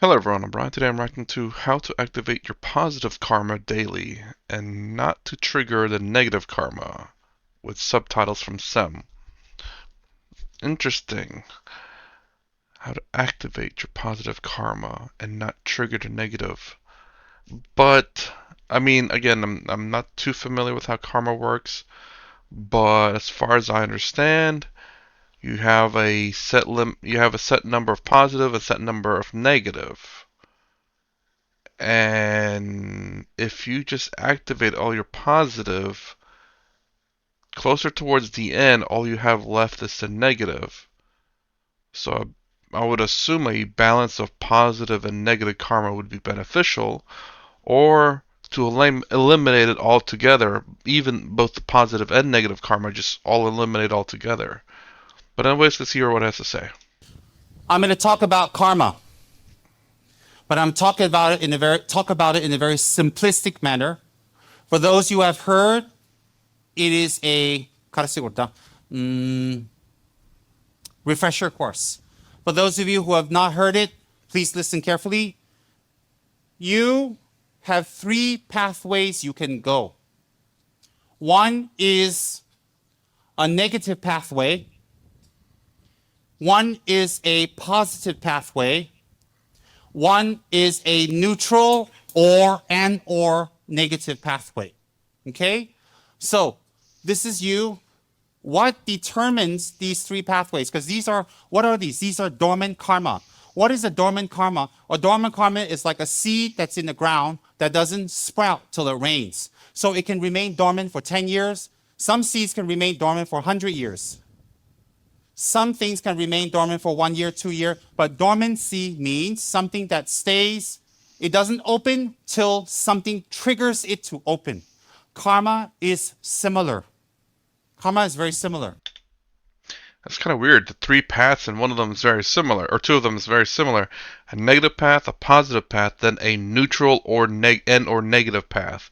Hello everyone, I'm Brian. Today I'm writing to how to activate your positive karma daily and not to trigger the negative karma with subtitles from Tsem. Interesting. How to activate your positive karma and not trigger the negative. But, I mean, again, I'm not too familiar with how karma works, but as far as I understand, you have a set number of positive, a set number of negative. And if you just activate all your positive, closer towards the end, all you have left is the negative. So I would assume a balance of positive and negative karma would be beneficial, or to eliminate it altogether, even both the positive and negative karma, just all eliminate altogether. But anyways, let's hear what it has to say. I'm going to talk about karma, but I'm talking about it in a very simplistic manner. For those who have heard, it is a refresher course. For those of you who have not heard it, please listen carefully. You have three pathways you can go. One is a negative pathway. One is a positive pathway. One is a neutral or negative pathway. Okay? So this is you. What determines these three pathways? Because what are these? These are dormant karma. What is a dormant karma? A dormant karma is like a seed that's in the ground that doesn't sprout till it rains. So it can remain dormant for 10 years. Some seeds can remain dormant for 100 years. Some things can remain dormant for 1 year, 2 years, but dormancy means something that stays, it doesn't open till something triggers it to open. Karma is similar. Karma is very similar. That's kind of weird. The three paths and one of them is very similar, or two of them is very similar. A negative path, a positive path, then a neutral or negative path.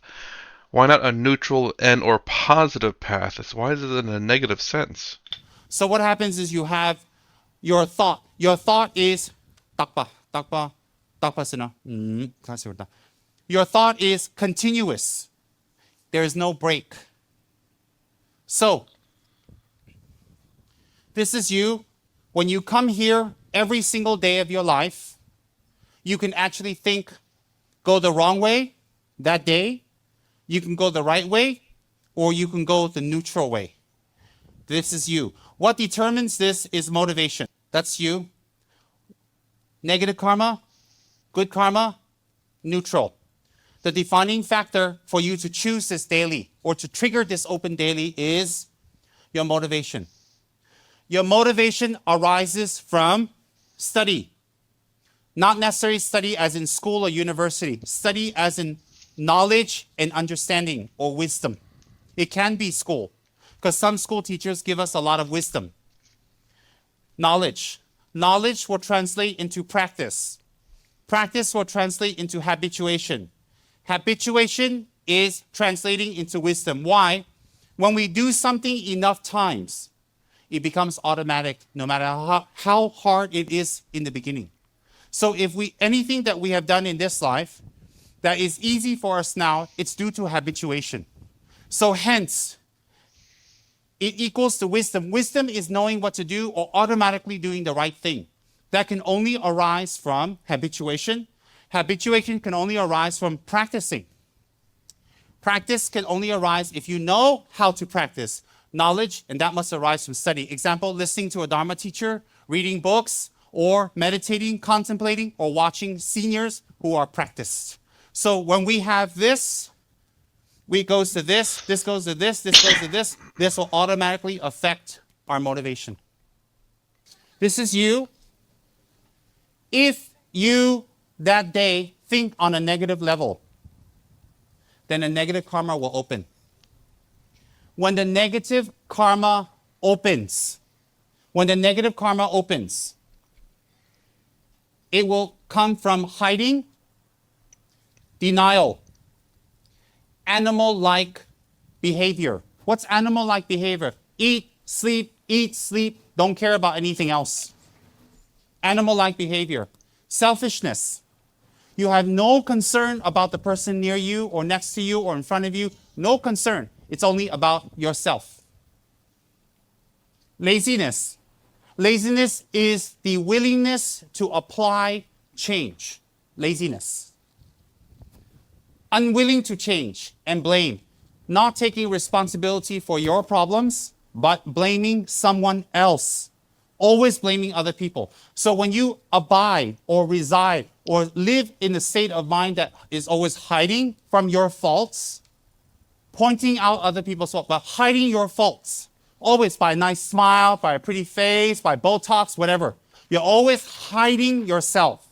Why not a neutral and or positive path? Why is it in a negative sense? So what happens is you have your thought. Your thought is takpa sina. Your thought is continuous. There is no break. So this is you. When you come here every single day of your life, you can actually think, go the wrong way that day. You can go the right way, or you can go the neutral way. This is you. What determines this is motivation. That's you. Negative karma, good karma, neutral. The defining factor for you to choose this daily or to trigger this open daily is your motivation. Your motivation arises from study. Not necessarily study as in school or university. Study as in knowledge and understanding or wisdom. It can be school, because some school teachers give us a lot of wisdom. Knowledge. Knowledge will translate into practice. Practice will translate into habituation. Habituation is translating into wisdom. Why? When we do something enough times, it becomes automatic, no matter how hard it is in the beginning. So if anything that we have done in this life that is easy for us now, it's due to habituation. So hence, it equals to wisdom. Wisdom is knowing what to do or automatically doing the right thing. That can only arise from habituation. Habituation can only arise from practicing. Practice can only arise if you know how to practice. Knowledge, and that must arise from study. Example, listening to a Dharma teacher, reading books, or meditating, contemplating, or watching seniors who are practiced. So when we have this, we goes to this goes to this goes to this will automatically affect our motivation. This is you. If you that day think on a negative level, then a negative karma will open. When the negative karma opens, it will come from hiding, denial, animal-like behavior. What's animal-like behavior? Eat, sleep, don't care about anything else. Animal-like behavior. Selfishness. You have no concern about the person near you or next to you or in front of you. No concern. It's only about yourself. Laziness. Laziness is the willingness to apply change. Laziness. Unwilling to change and blame. Not taking responsibility for your problems, but blaming someone else. Always blaming other people. So when you abide or reside or live in a state of mind that is always hiding from your faults, pointing out other people's faults, but hiding your faults, always by a nice smile, by a pretty face, by Botox, whatever. You're always hiding yourself.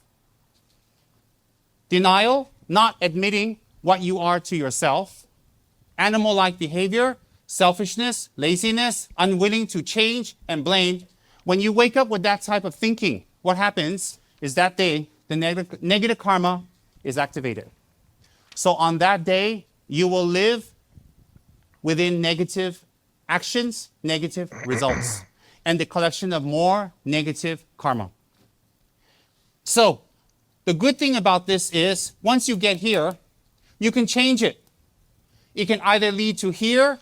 Denial, not admitting what you are to yourself. Animal-like behavior, selfishness, laziness, unwilling to change, and blame. When you wake up with that type of thinking, what happens is that day, the negative karma is activated. So on that day, you will live within negative actions, negative results, and the collection of more negative karma. So the good thing about this is once you get here, you can change it. It can either lead to here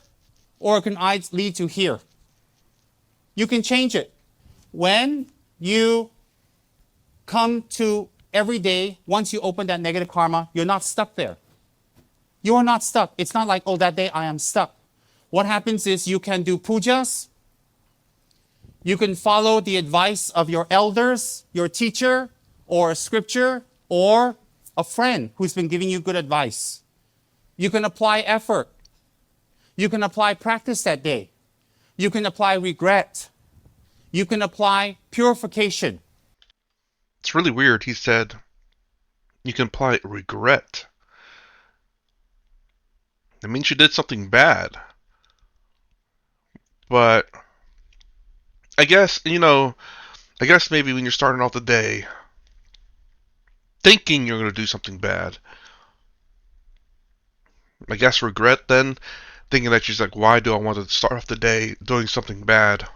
or it can lead to here. You can change it. When you come to every day, once you open that negative karma, you're not stuck there. You are not stuck. It's not like, oh, that day I am stuck. What happens is you can do pujas. You can follow the advice of your elders, your teacher, or a scripture, or a friend who's been giving you good advice. You can apply effort. You can apply practice that day. You can apply regret. You can apply purification. It's really weird. He said you can apply regret. That means you did something bad. But I guess, I guess maybe when you're starting off the day thinking you're going to do something bad, I guess regret then, thinking that she's like, why do I want to start off the day doing something bad?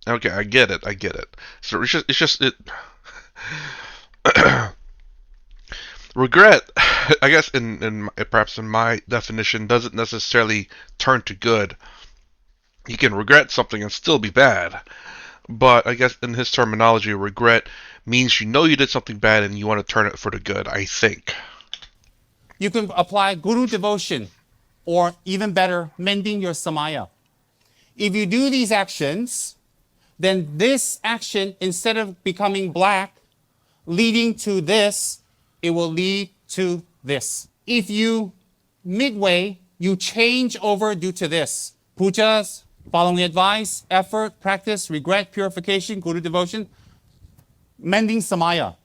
Okay, I get it. So it's just regret. I guess perhaps in my definition doesn't necessarily turn to good. You can regret something and still be bad. But I guess in his terminology, regret means you know you did something bad and you want to turn it for the good, I think. You can apply guru devotion, or even better, mending your samaya. If you do these actions, then this action, instead of becoming black, leading to this, it will lead to this. If you, midway, you change over due to this, pujas, following advice, effort, practice, regret, purification, guru devotion, mending samaya,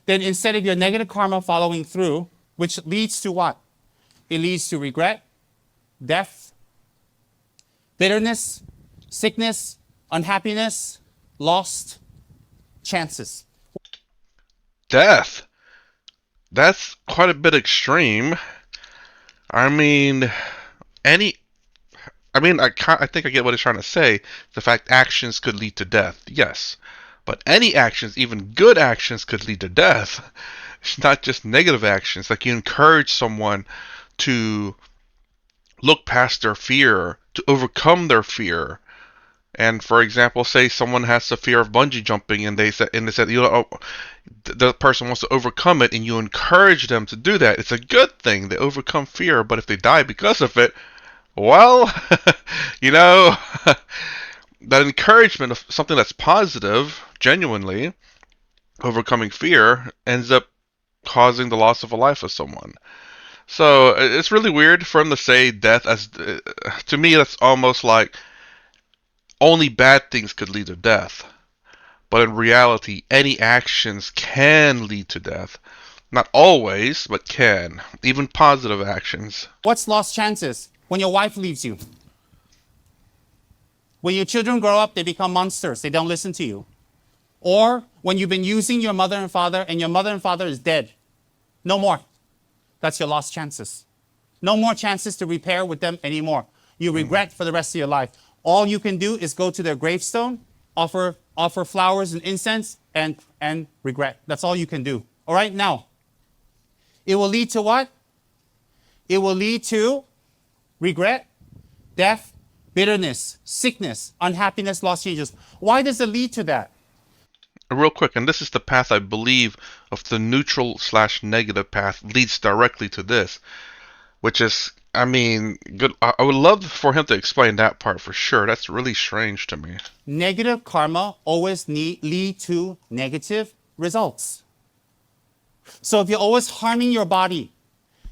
then instead of your negative karma following through, which leads to what? It leads to regret, death, bitterness, sickness, unhappiness, lost chances. Death. That's quite a bit extreme. I mean, I think I get what he's trying to say. The fact actions could lead to death, yes. But any actions, even good actions, could lead to death. It's not just negative actions. Like you encourage someone to look past their fear, to overcome their fear. And for example, say someone has a fear of bungee jumping, and they said, the person wants to overcome it, and you encourage them to do that. It's a good thing. They overcome fear, but if they die because of it, well, that encouragement of something that's positive, genuinely, overcoming fear, ends up causing the loss of a life of someone. So it's really weird for him to say death as, to me, that's almost like only bad things could lead to death. But in reality, any actions can lead to death. Not always, but can. Even positive actions. What's lost chances? When your wife leaves you. When your children grow up, they become monsters. They don't listen to you. Or when you've been using your mother and father, and your mother and father is dead. No more. That's your lost chances. No more chances to repair with them anymore. You regret for the rest of your life. All you can do is go to their gravestone, offer offer flowers and incense, and regret. That's all you can do. All right, now, it will lead to what? It will lead to regret, death, bitterness, sickness, unhappiness, lost changes. Why does it lead to that? Real quick, and this is the path I believe of the neutral slash negative path leads directly to this, which is, I mean, good. I would love for him to explain that part for sure. That's really strange to me. Negative karma always lead to negative results. So if you're always harming your body,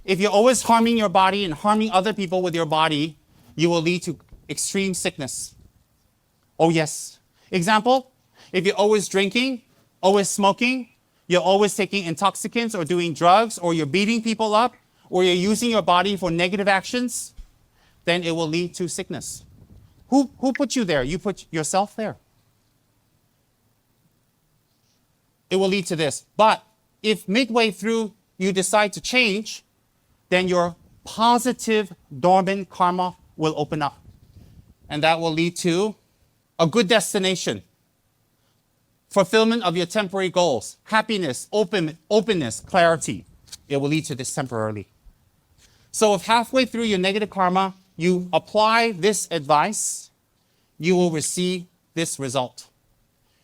if you're always harming your body and harming other people with your body, you will lead to extreme sickness. Oh, yes. Example, if you're always drinking, always smoking, you're always taking intoxicants or doing drugs, or you're beating people up, or you're using your body for negative actions, then it will lead to sickness. Who put you there? You put yourself there. It will lead to this. But if midway through you decide to change, then your positive dormant karma will open up. And that will lead to a good destination, fulfillment of your temporary goals, happiness, openness, clarity. It will lead to this temporarily. So if halfway through your negative karma, you apply this advice, you will receive this result.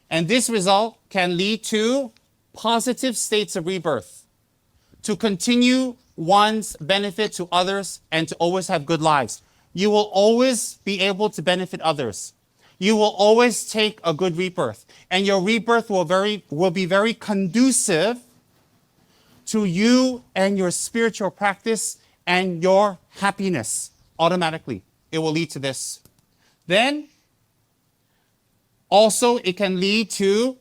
And this result can lead to positive states of rebirth, to continue one's benefit to others, and to always have good lives. You will always be able to benefit others. You will always take a good rebirth. And your rebirth will be very conducive to you and your spiritual practice and your happiness automatically. It will lead to this. Then, also it can lead to,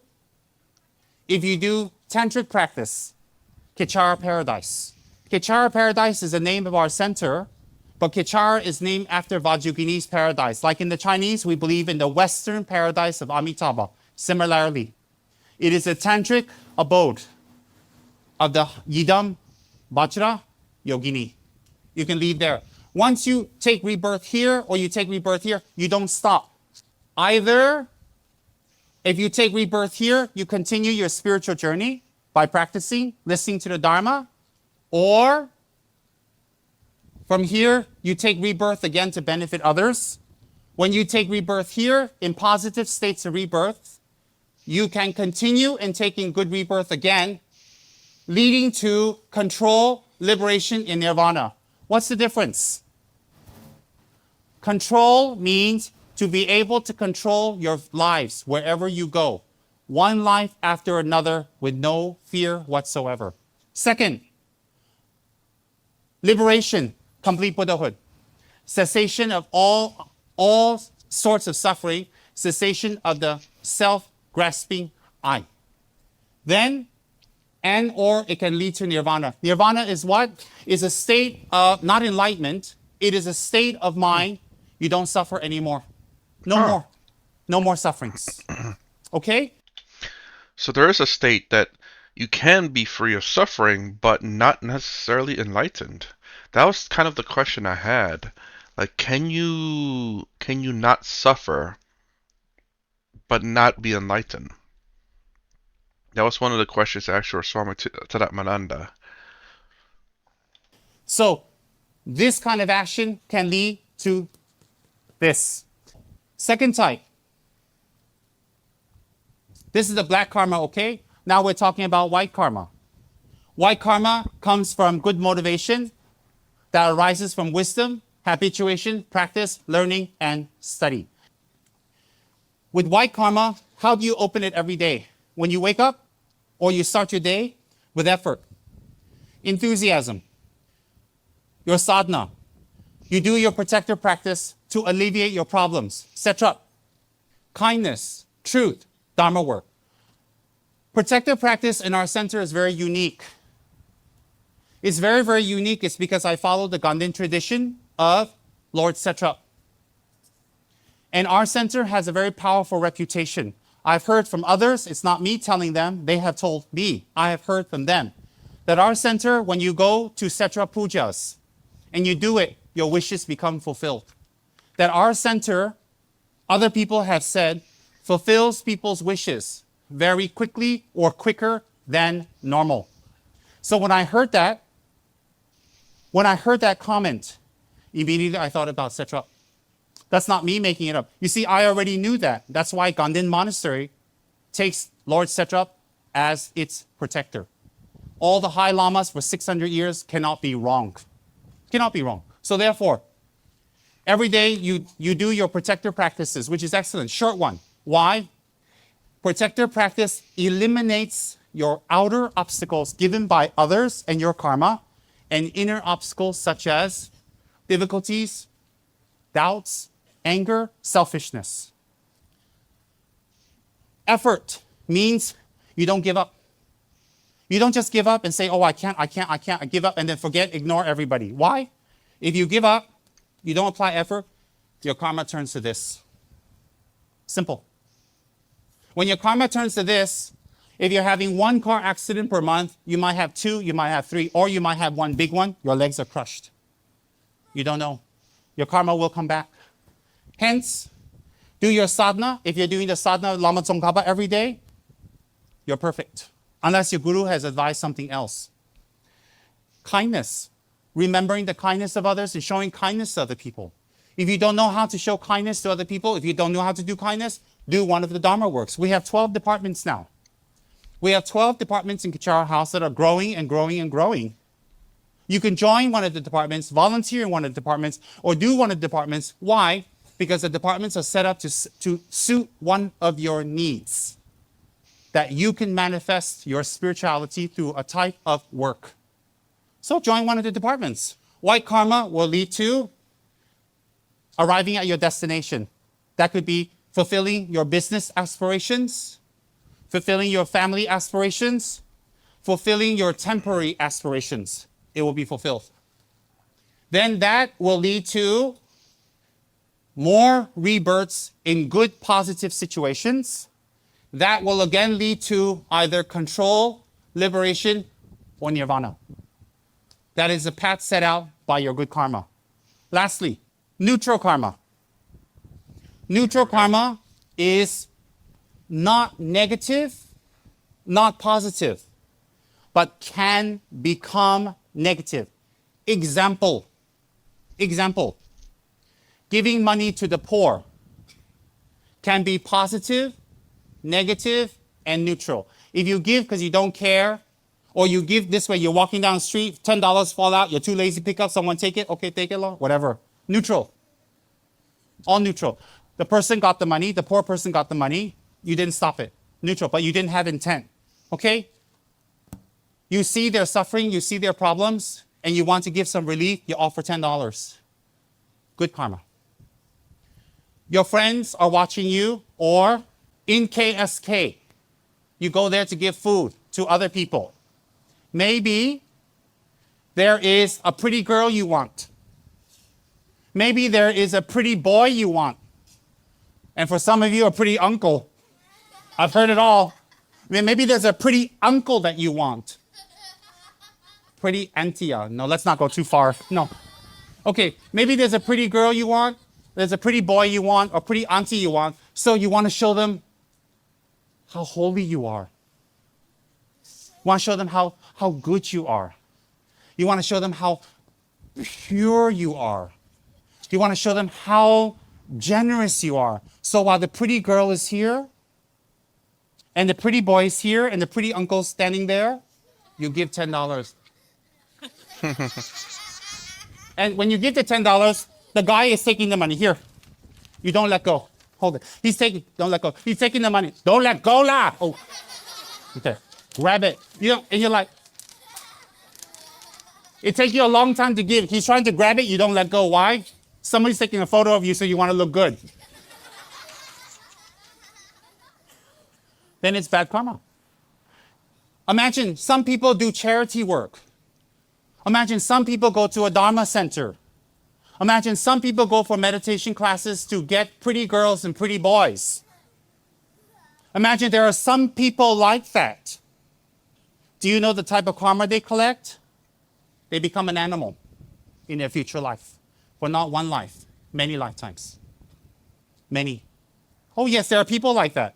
if you do tantric practice, Kechara paradise. Kechara paradise is the name of our center, but Kechara is named after Vajrayogini's paradise. Like in the Chinese, we believe in the Western paradise of Amitabha. Similarly, it is a tantric abode of the Yidam Vajra Yogini. You can leave there. Once you take rebirth here or you take rebirth here, you don't stop. Either if you take rebirth here, you continue your spiritual journey by practicing, listening to the Dharma, or from here, you take rebirth again to benefit others. When you take rebirth here in positive states of rebirth, you can continue in taking good rebirth again, leading to control, liberation, in nirvana. What's the difference? Control means to be able to control your lives wherever you go, one life after another with no fear whatsoever. Second, liberation, complete Buddhahood. Cessation of all sorts of suffering, cessation of the self-grasping I. Then, and or it can lead to nirvana. Nirvana is what? Is a state of, not enlightenment, it is a state of mind. You don't suffer anymore. No more. No more sufferings. Okay? So there is a state that you can be free of suffering, but not necessarily enlightened. That was kind of the question I had. Like, can you not suffer, but not be enlightened? That was one of the questions I asked your Swami Tadatmananda. So, this kind of action can lead to this. Second type. This is the black karma, okay? Now we're talking about white karma. White karma comes from good motivation that arises from wisdom, habituation, practice, learning, and study. With white karma, how do you open it every day? When you wake up, or you start your day with effort, enthusiasm, your sadhana. You do your protector practice to alleviate your problems. Setra, kindness, truth, dharma work. Protector practice in our center is very unique. It's very, very unique. It's because I follow the Ganden tradition of Lord Setra. And our center has a very powerful reputation. I've heard from others, it's not me telling them, they have told me, I have heard from them, that our center, when you go to Setra Pujas and you do it, your wishes become fulfilled. That our center, other people have said, fulfills people's wishes very quickly or quicker than normal. So when I heard that comment, immediately I thought about Setra. That's not me making it up. You see, I already knew that. That's why Ganden Monastery takes Lord Setra as its protector. All the high lamas for 600 years cannot be wrong. Cannot be wrong. So therefore, every day you do your protector practices, which is excellent. Short one. Why? Protector practice eliminates your outer obstacles given by others and your karma, and inner obstacles such as difficulties, doubts, anger, selfishness. Effort means you don't give up. You don't just give up and say, oh, I can't, I give up, and then forget, ignore everybody. Why? If you give up, you don't apply effort, your karma turns to this. Simple. When your karma turns to this, if you're having one car accident per month, you might have two, you might have three, or you might have one big one, your legs are crushed. You don't know. Your karma will come back. Hence, do your sadhana. If you're doing the sadhana Lama Tsongkhapa every day, you're perfect. Unless your guru has advised something else. Kindness. Remembering the kindness of others and showing kindness to other people. If you don't know how to show kindness to other people, if you don't know how to do kindness, do one of the Dharma works. We have 12 departments now. We have 12 departments in Kichara House that are growing and growing and growing. You can join one of the departments, volunteer in one of the departments, or do one of the departments. Why? Because the departments are set up to suit one of your needs. That you can manifest your spirituality through a type of work. So join one of the departments. White karma will lead to arriving at your destination. That could be fulfilling your business aspirations, fulfilling your family aspirations, fulfilling your temporary aspirations. It will be fulfilled. Then that will lead to more rebirths in good, positive situations. That will again lead to either control, liberation, or nirvana. That is the path set out by your good karma. Lastly, neutral karma. Neutral karma is not negative, not positive, but can become negative. Example. Giving money to the poor can be positive, negative, and neutral. If you give because you don't care, or you give this way, you're walking down the street, $10 fall out, you're too lazy to pick up, someone take it, okay, take it, Lord, whatever. Neutral. All neutral. The person got the money, the poor person got the money, you didn't stop it. Neutral, but you didn't have intent. Okay? You see their suffering, you see their problems, and you want to give some relief, you offer $10. Good karma. Your friends are watching you, or in KSK, you go there to give food to other people. Maybe there is a pretty girl you want. Maybe there is a pretty boy you want. And for some of you, a pretty uncle. I've heard it all. Maybe there's a pretty uncle that you want. Pretty auntie. No, let's not go too far. No. Okay, maybe there's a pretty girl you want. There's a pretty boy you want, or pretty auntie you want. So you want to show them how holy you are. You want to show them how good you are. You want to show them how pure you are. You want to show them how generous you are. So while the pretty girl is here, and the pretty boy is here, and the pretty uncle's standing there, you give $10. And when you give the $10, the guy is taking the money. Here, you don't let go. Hold it. Don't let go. He's taking the money. Don't let go lah. Oh, okay. Grab it. And you're like, it takes you a long time to give. He's trying to grab it. You don't let go. Why? Somebody's taking a photo of you, so you want to look good. Then it's bad karma. Imagine some people do charity work. Imagine some people go to a Dharma center. Imagine some people go for meditation classes to get pretty girls and pretty boys. Imagine there are some people like that. Do you know the type of karma they collect? They become an animal in their future life. For not one life, many lifetimes. Many. Oh yes, there are people like that.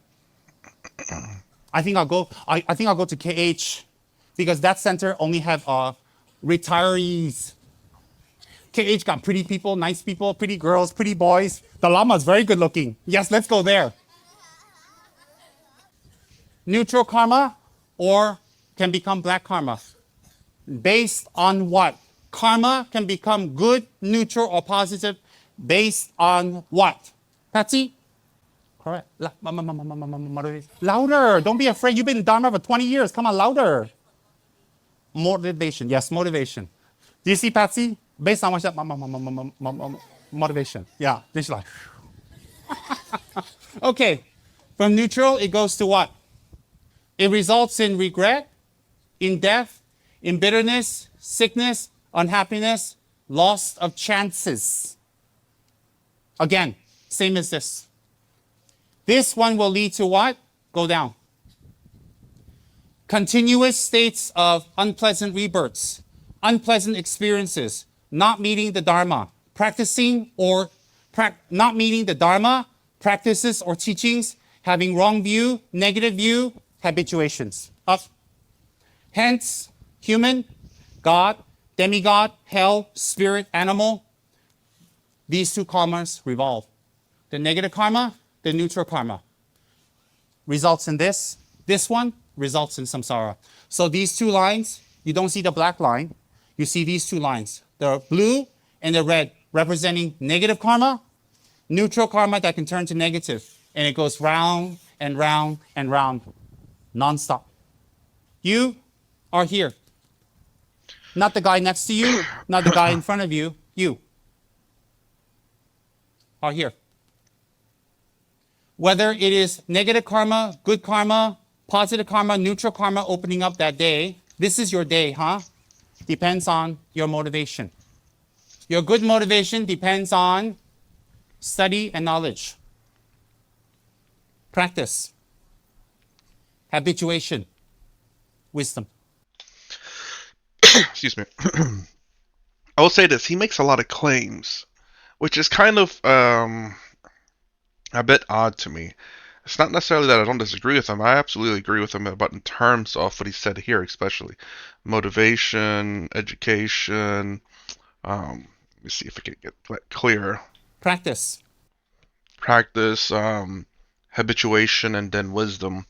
I think I'll go. I think I'll go to KH because that center only have retirees. KH got pretty people, nice people, pretty girls, pretty boys. The llama is very good looking. Yes, let's go there. Neutral karma or can become black karma. Based on what? Karma can become good, neutral, or positive based on what? Patsy? Correct. Louder. Don't be afraid. You've been in Dharma for 20 years. Come on, louder. Motivation. Yes, motivation. Do you see Patsy? Based on what? Motivation. Yeah. Then she's like, okay. From neutral, it goes to what? It results in regret, in death, in bitterness, sickness, unhappiness, loss of chances. Again, same as this. This one will lead to what? Go down. Continuous states of unpleasant rebirths, unpleasant experiences, not meeting the Dharma, practicing or not meeting the Dharma, practices or teachings, having wrong view, negative view, habituations. Up. Hence, human, God, demigod, hell, spirit, animal, these two karmas revolve. The negative karma, the neutral karma results in this. This one results in samsara. So these two lines, you don't see the black line. You see these two lines. The blue and the red representing negative karma, neutral karma that can turn to negative. And it goes round and round and round, nonstop. You are here. Not the guy next to you, not the guy in front of you. You are here. Whether it is negative karma, good karma, positive karma, neutral karma opening up that day, this is your day, huh? Depends on your motivation. Your good motivation depends on study and knowledge, practice, habituation, wisdom. Excuse me. I will say this: he makes a lot of claims, which is kind of a bit odd to me. It's not necessarily that I don't disagree with him. I absolutely agree with him about in terms of what he said here, especially motivation, education. Let me see if I can get that clear. Practice. Practice, habituation, and then wisdom.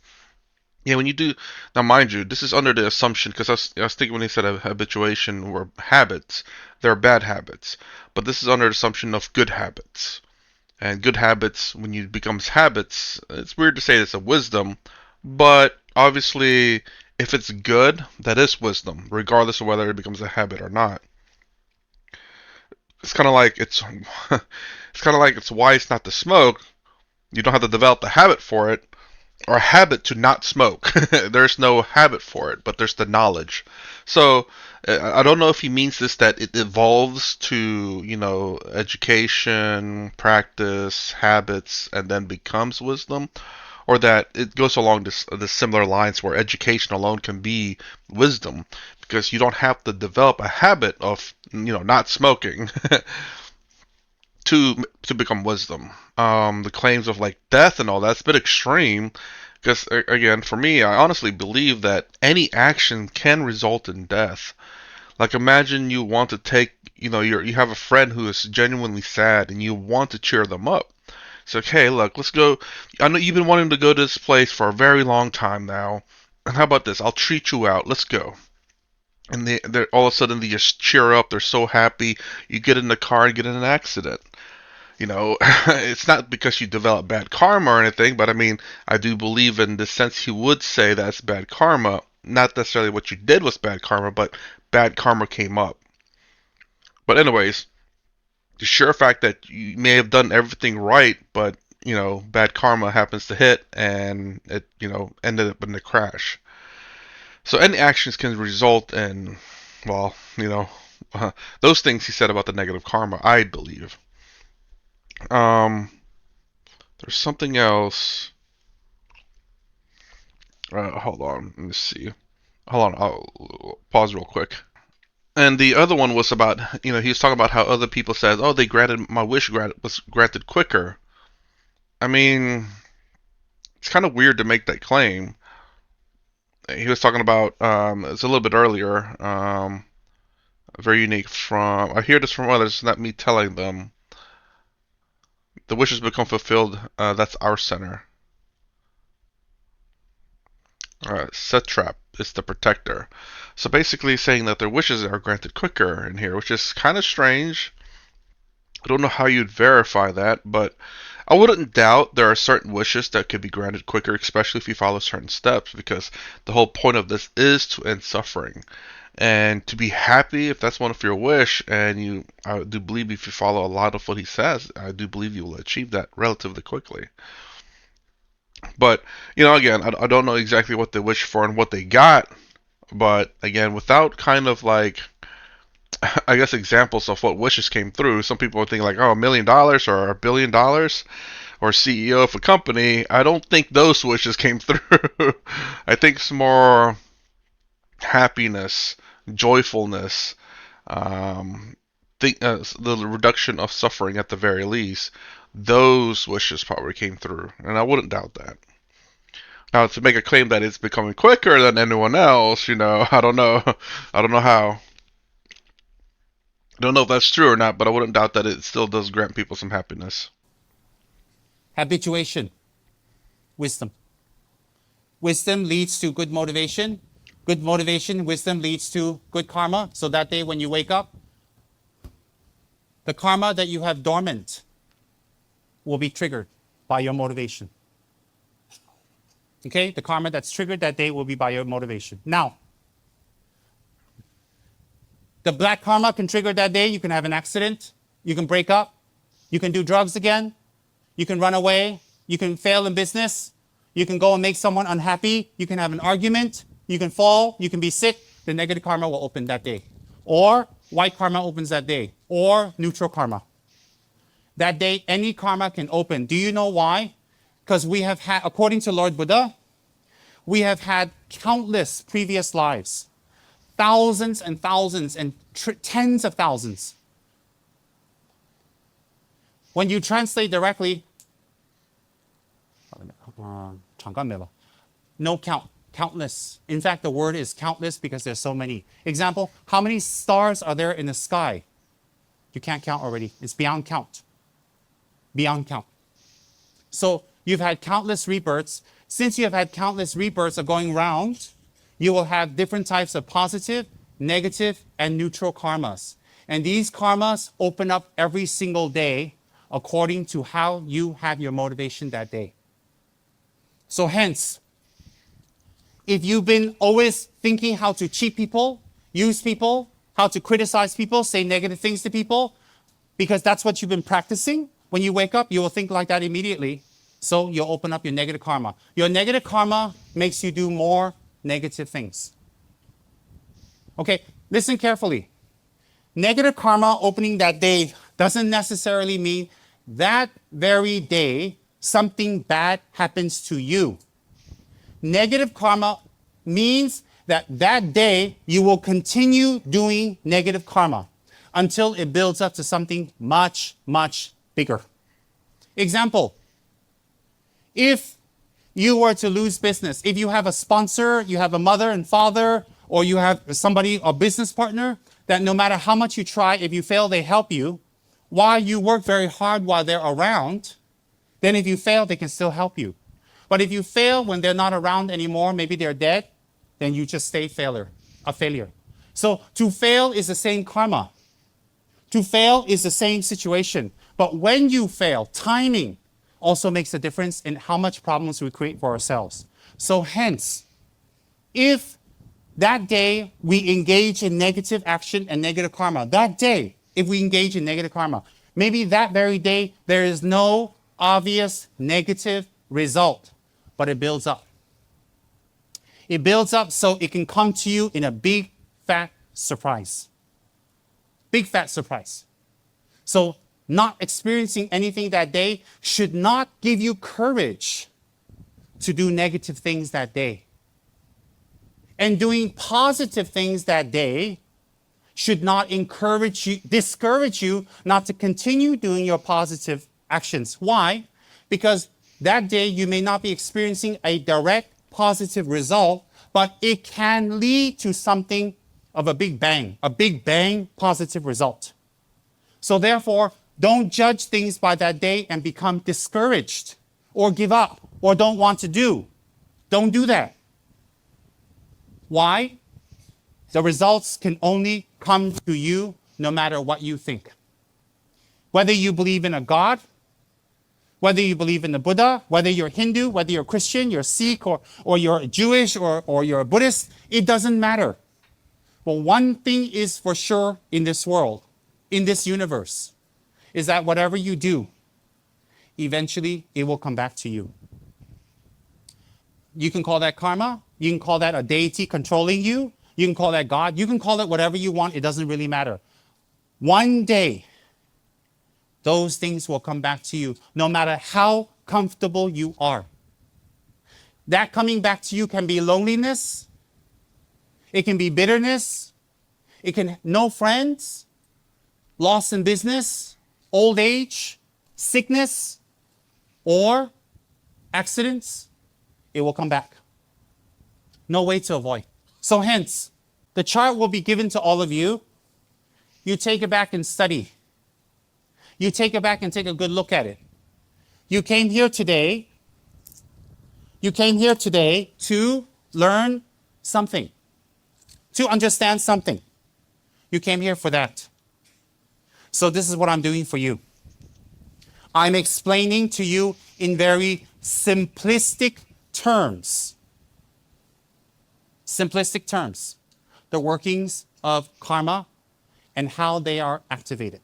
Yeah, when you do now, mind you, this is under the assumption because I was thinking when he said habituation were habits, they're bad habits, but this is under the assumption of good habits. And good habits, when you becomes habits, it's weird to say it's a wisdom, but obviously, if it's good, that is wisdom, regardless of whether it becomes a habit or not. It's kind of like it's kind of like it's wise not to smoke. You don't have to develop the habit for it, or a habit to not smoke. There's no habit for it, but there's the knowledge. So I don't know if he means this that it evolves to, education, practice, habits, and then becomes wisdom, or that it goes along the similar lines where education alone can be wisdom because you don't have to develop a habit of not smoking to become wisdom. The claims of like death and all that's a bit extreme because again, for me, I honestly believe that any action can result in death. Like imagine you want to take, you have a friend who is genuinely sad and you want to cheer them up. It's like, hey, look, let's go. I know you've been wanting to go to this place for a very long time now. And how about this? I'll treat you out. Let's go. And they all of a sudden they just cheer up. They're so happy. You get in the car and get in an accident. It's not because you develop bad karma or anything, but I mean, I do believe in the sense he would say that's bad karma. Not necessarily what you did was bad karma, but bad karma came up. But anyways, the sure fact that you may have done everything right, but bad karma happens to hit, and it ended up in the crash. So any actions can result in, well, those things he said about the negative karma. I believe. Um, there's something else. Hold on, let me see. Hold on, I'll pause real quick. And the other one was about, he was talking about how other people said, oh, they granted my wish was granted quicker. I mean, it's kind of weird to make that claim. He was talking about it's a little bit earlier. Very unique from I hear this from others, not me telling them. The wishes become fulfilled. That's our center. Satrap is the protector. So basically saying that their wishes are granted quicker in here, which is kind of strange. I don't know how you'd verify that, but I wouldn't doubt there are certain wishes that could be granted quicker, especially if you follow certain steps, because the whole point of this is to end suffering. And to be happy, if that's one of your wish, and I do believe if you follow a lot of what he says, I do believe you will achieve that relatively quickly. But, again, I don't know exactly what they wish for and what they got, but again, without kind of like I guess examples of what wishes came through. Some people are thinking like, oh, $1 million or $1 billion or CEO of a company. I don't think those wishes came through. I think it's more happiness, joyfulness, the reduction of suffering at the very least. Those wishes probably came through, and I wouldn't doubt that. Now, to make a claim that it's becoming quicker than anyone else, I don't know. I don't know how. Don't know if that's true or not, but I wouldn't doubt that it still does grant people some happiness. Habituation, wisdom. Wisdom leads to good motivation. Good motivation, wisdom leads to good karma. So that day when you wake up, the karma that you have dormant will be triggered by your motivation. Okay? The karma that's triggered that day will be by your motivation. Now, the black karma can trigger that day. You can have an accident. You can break up. You can do drugs again. You can run away. You can fail in business. You can go and make someone unhappy. You can have an argument. You can fall. You can be sick. The negative karma will open that day. Or white karma opens that day. Or neutral karma. That day, any karma can open. Do you know why? Because we have had, according to Lord Buddha, we have had countless previous lives. Thousands and thousands and tens of thousands. When you translate directly, no count, countless. In fact, the word is countless because there's so many. Example, how many stars are there in the sky? You can't count already. It's beyond count. Beyond count. So you've had countless rebirths. Since you have had countless rebirths of going round, you will have different types of positive, negative, and neutral karmas. And these karmas open up every single day according to how you have your motivation that day. So hence, if you've been always thinking how to cheat people, use people, how to criticize people, say negative things to people, because that's what you've been practicing, when you wake up, you will think like that immediately. So you'll open up your negative karma. Your negative karma makes you do more negative things. Okay, listen carefully. Negative karma opening that day doesn't necessarily mean that very day something bad happens to you. Negative karma means that that day you will continue doing negative karma until it builds up to something much, much bigger. Example, if you were to lose business, if you have a sponsor, you have a mother and father, or you have somebody, a business partner, that no matter how much you try, if you fail, they help you, while you work very hard while they're around, then if you fail, they can still help you. But if you fail when they're not around anymore, maybe they're dead, then you just stay a failure. So to fail is the same karma. To fail is the same situation. But when you fail, timing also makes a difference in how much problems we create for ourselves. So hence, if that day we engage in negative action and negative karma, that day, if we engage in negative karma, maybe that very day there is no obvious negative result, but it builds up. It builds up so it can come to you in a big, fat surprise. Big, fat surprise. So not experiencing anything that day should not give you courage to do negative things that day. And doing positive things that day should not discourage you not to continue doing your positive actions. Why? because that day you may not be experiencing a direct positive result, but it can lead to something of a big bang positive result. So therefore, don't judge things by that day and become discouraged or give up or don't want to do. Don't do that. Why? The results can only come to you no matter what you think. Whether you believe in a God, whether you believe in the Buddha, whether you're Hindu, whether you're Christian, you're Sikh, or you're Jewish, or you're a Buddhist, it doesn't matter. But one thing is for sure in this world, in this universe, is that whatever you do, eventually it will come back to you. You can call that karma. You can call that a deity controlling you. You can call that God. You can call it whatever you want. It doesn't really matter. One day, those things will come back to you, no matter how comfortable you are. That coming back to you can be loneliness. It can be bitterness. It can no friends, loss in business, old age, sickness, or accidents. It will come back. No way to avoid. So hence, the chart will be given to all of you. You take it back and study. You take it back and take a good look at it. You came here today to learn something, to understand something. You came here for that. So this is what I'm doing for you. I'm explaining to you in very simplistic terms, the workings of karma and how they are activated.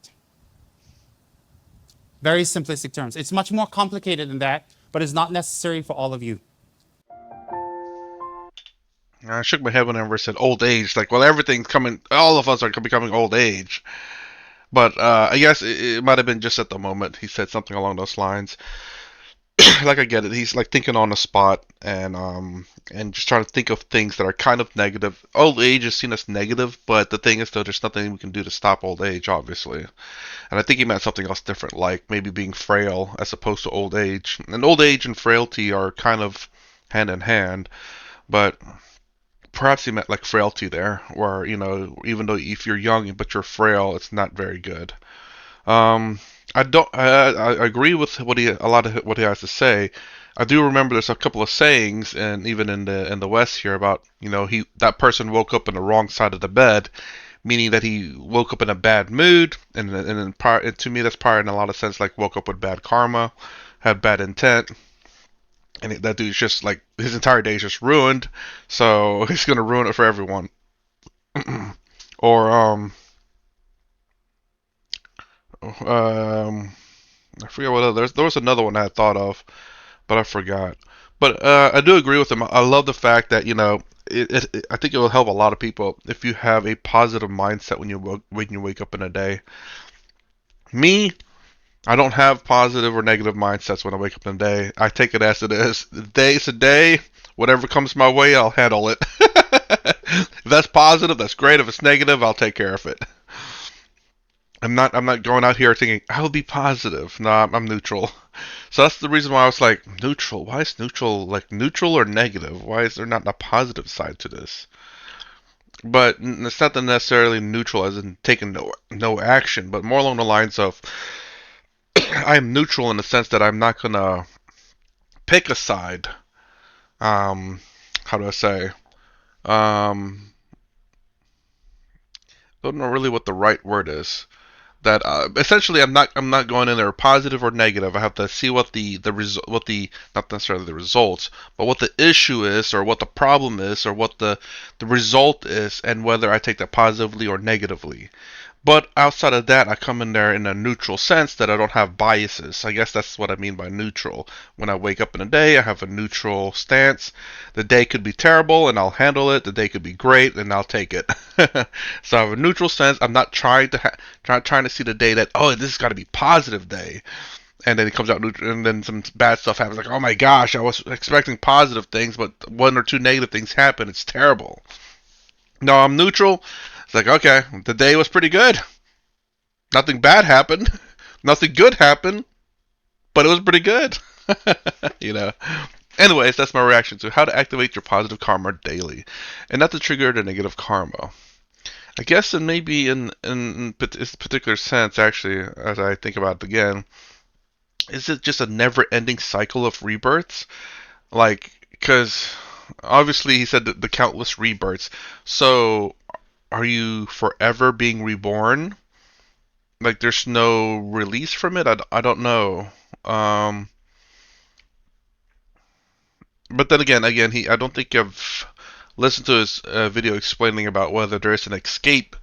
Very simplistic terms. It's much more complicated than that, but it's not necessary for all of you. I shook my head whenever I said old age. Like, well, everything's coming. All of us are becoming old age. But I guess it might have been just at the moment he said something along those lines. Like I get it. He's like thinking on the spot and just trying to think of things that are kind of negative. Old age is seen as negative, but the thing is though, there's nothing we can do to stop old age, obviously. And I think he meant something else different, like maybe being frail as opposed to old age. And old age and frailty are kind of hand in hand, but perhaps he meant like frailty there, where even though if you're young but you're frail, it's not very good. Um, I don't. I agree with a lot of what he has to say. I do remember there's a couple of sayings, and even in the West here about that person woke up in the wrong side of the bed, meaning that he woke up in a bad mood, and to me that's probably in a lot of sense like woke up with bad karma, had bad intent, and that dude's just like his entire day is just ruined, so he's gonna ruin it for everyone. Or um, I forget what other. There was another one I had thought of, but I forgot. But I do agree with him. I love the fact that I think it will help a lot of people if you have a positive mindset when you wake up in a day. Me, I don't have positive or negative mindsets when I wake up in a day. I take it as it is. The day is a day. Whatever comes my way, I'll handle it. If that's positive, that's great. If it's negative, I'll take care of it. I'm not going out here thinking I'll be positive. No, I'm neutral. So that's the reason why I was like neutral. Why is neutral like neutral or negative? Why is there not a positive side to this? But it's not necessarily neutral as in taking no action, but more along the lines of I'm neutral in the sense that I'm not gonna pick a side. Um, how do I say? Um, don't know really what the right word is. That essentially I'm not going in there positive or negative. I have to see what the not necessarily the results, but what the issue is or what the problem is or what the result is, and whether I take that positively or negatively. But outside of that, I come in there in a neutral sense that I don't have biases. I guess that's what I mean by neutral. When I wake up in a day, I have a neutral stance. The day could be terrible and I'll handle it. The day could be great and I'll take it. So I have a neutral sense. I'm not trying to see the day that this has got to be positive day, and then it comes out neutral, and then some bad stuff happens. Like, oh my gosh, I was expecting positive things, but one or two negative things happen. It's terrible. No, I'm neutral. It's like, okay, the day was pretty good. Nothing bad happened. Nothing good happened, but it was pretty good. you know. Anyways, that's my reaction to how to activate your positive karma daily, and not to trigger the negative karma. I guess, and maybe in this particular sense, actually, as I think about it again, is it just a never-ending cycle of rebirths? Like, because obviously he said that the countless rebirths. So, are you forever being reborn? Like, there's no release from it? I don't know. Um, but then again, I don't think I've listened to his video explaining about whether there is an escape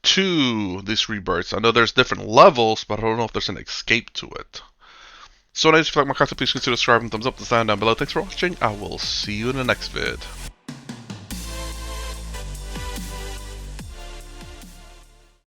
to these rebirths. I know there's different levels, but I don't know if there's an escape to it. So, if you like my content, please consider subscribing, thumbs up, the sign down below. Thanks for watching. I will see you in the next vid.